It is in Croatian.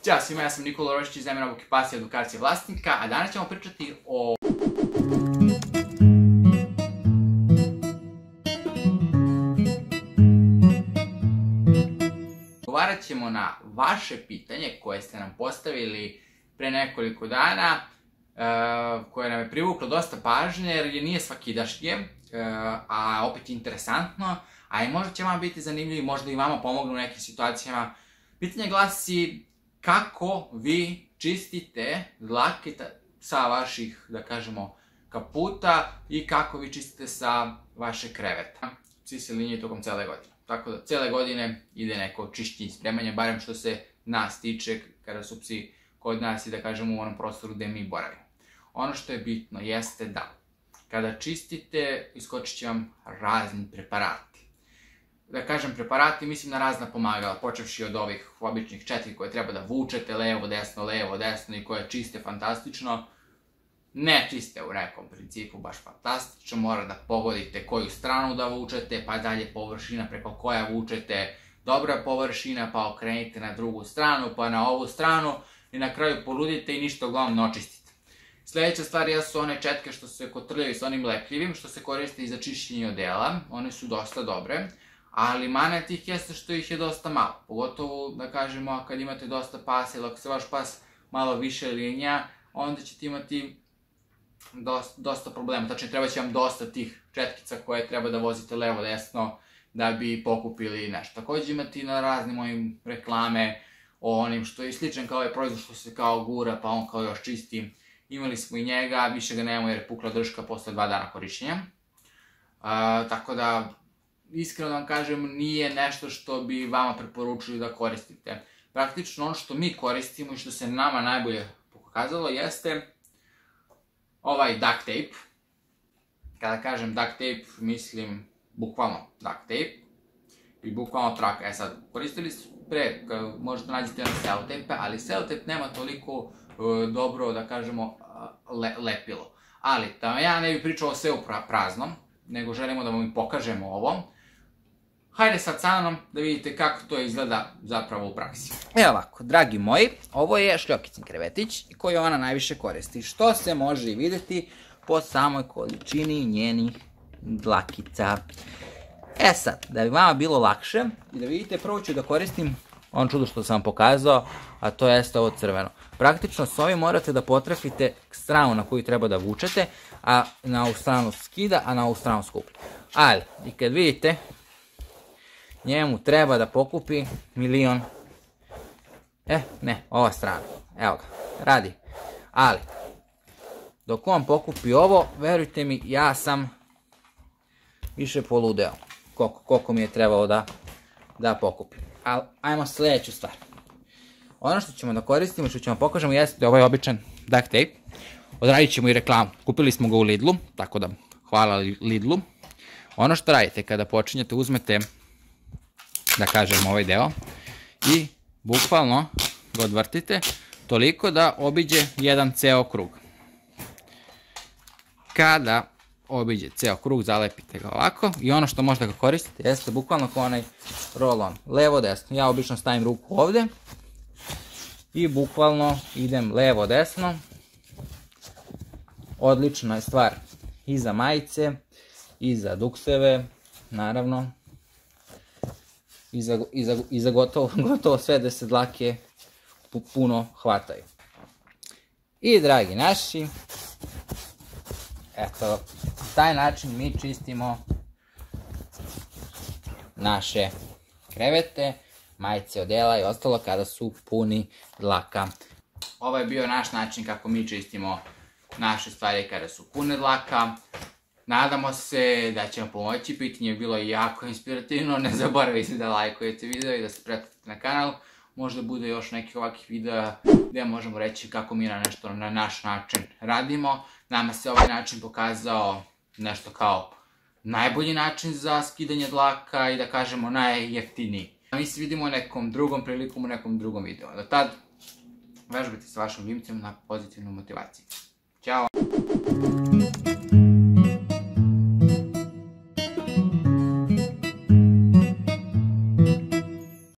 Ćao svima, ja sam Nikola Rošić iz MN Obuke Pasija edukacije vlasnika, a danas ćemo pričati o... Odgovarat ćemo na vaše pitanje koje ste nam postavili pre nekoliko dana, koje nam je privuklo dosta pažnje jer je nije svakidašnje, a opet interesantno, a i možda će vam biti zanimljivo i možda i vama pomognu u nekim situacijama. Pitanje glasi kako vi čistite dlake sa vaših, da kažemo, kaputa i kako vi čistite sa vaše kreveta. Svi se linije tokom cele godine. Tako da cele godine ide neko čišćenje i spremanje, barem što se nas tiče, kada su psi kod nas i da kažemo u onom prostoru gde mi boravimo. Ono što je bitno jeste da kada čistite, iskočit će vam razni preparati. Da kažem preparati, mislim na razna pomagala, počevši od ovih običnih 4 koje treba da vučete levo, desno i koje čiste fantastično. Ne čiste u nekom principu baš fantastično, mora da pogodite koju stranu da vučete, pa dalje površina preko koja vučete dobra površina, pa okrenite na drugu stranu, pa na ovu stranu i na kraju poludite i ništa uglavnom ne očistite. Sljedeća stvar jesu one četke što se kotrljaju s onim lepljivim, što se koriste i za čišćenje odela, one su dosta dobre. Ali mana tih jeste što ih je dosta malo, pogotovo da kažemo kad imate dosta pasa ili ako se vaš pas malo više linija, onda ćete imati dosta problema, tačnije treba će vam dosta tih četkica koje treba da vozite levo desno da bi pokupili nešto. Također imate i na raznim mojim reklame o onim što je sličan kao ovaj proizvod što se kao gura pa on kao još čisti. Imali smo i njega, više ga nemamo jer je pukla drška posle 2 dana korišćenja. Tako da iskreno vam kažem, nije nešto što bi vama preporučili da koristite. Praktično ono što mi koristimo i što se nama najbolje pokazalo jeste ovaj duct tape. Kada kažem duct tape, mislim bukvalno duct tape i bukvalno traka. Sad, koristili su pre, možete nađete na sellotape, ali sellotape nema toliko dobro, da kažemo, lepilo. Ali, da ja ne bih pričao sve u praznom, nego želimo da vam pokažemo ovo. Hajde sad sa mnom da vidite kako to izgleda zapravo u praksi. Evo ovako, dragi moji, ovo je šljokicin krevetić koji ona najviše koristi, što se može i vidjeti po samoj količini njenih dlakica. E sad, da bi vama bilo lakše i da vidite, prvo ću da koristim ono čudo što sam vam pokazao, a to jeste ovo crveno. Praktično s ovim morate da potrefite stranu na koju treba da vučete, a na ovu stranu skida, a na ovu stranu skuplja. Ali, i kad vidite, njemu treba da pokupi milion. Ne, ova strana. Evo ga, radi. Ali, dok on pokupi ovo, verujte mi, ja sam više poludeo. Koliko mi je trebalo da pokupim. Ali, ajmo sljedeću stvar. Ono što ćemo da koristimo, što ćemo pokažemo, jeste ovaj običan duct tape. Odradit ćemo i reklamu. Kupili smo ga u Lidlu, tako da hvala Lidlu. Ono što radite kada počinjete, uzmete, da kažem, ovaj deo i bukvalno ga odvrtite toliko da obiđe jedan ceo krug. Kada obiđe ceo krug, zalepite ga ovako i ono što možete ga koristite jeste bukvalno kao onaj roll-on, levo desno. Ja obično stavim ruku ovde i bukvalno idem levo desno. Odlična je stvar i za majice i za dukseve, naravno. I za gotovo sve da se dlake puno hvataju. I dragi naši, eto, na taj način mi čistimo naše krevete, majice, odela i ostalo kada su puni dlaka. Ovo je bio naš način kako mi čistimo naše stvari kada su pune dlaka. Nadamo se da će vam pomoći, pitanje je bilo jako inspirativno, ne zaboravite da lajkujete video i da se pretplatite na kanal. Možda bude još nekih ovakvih videa gdje možemo reći kako mi nešto na naš način radimo. Nama se ovaj način pokazao nešto kao najbolji način za skidanje dlaka i da kažemo najjeftiniji. Mi se vidimo u nekom drugom prilikom, u nekom drugom videu. Do tad, vežbajte sa vašim ljubimcem na pozitivnu motivaciju.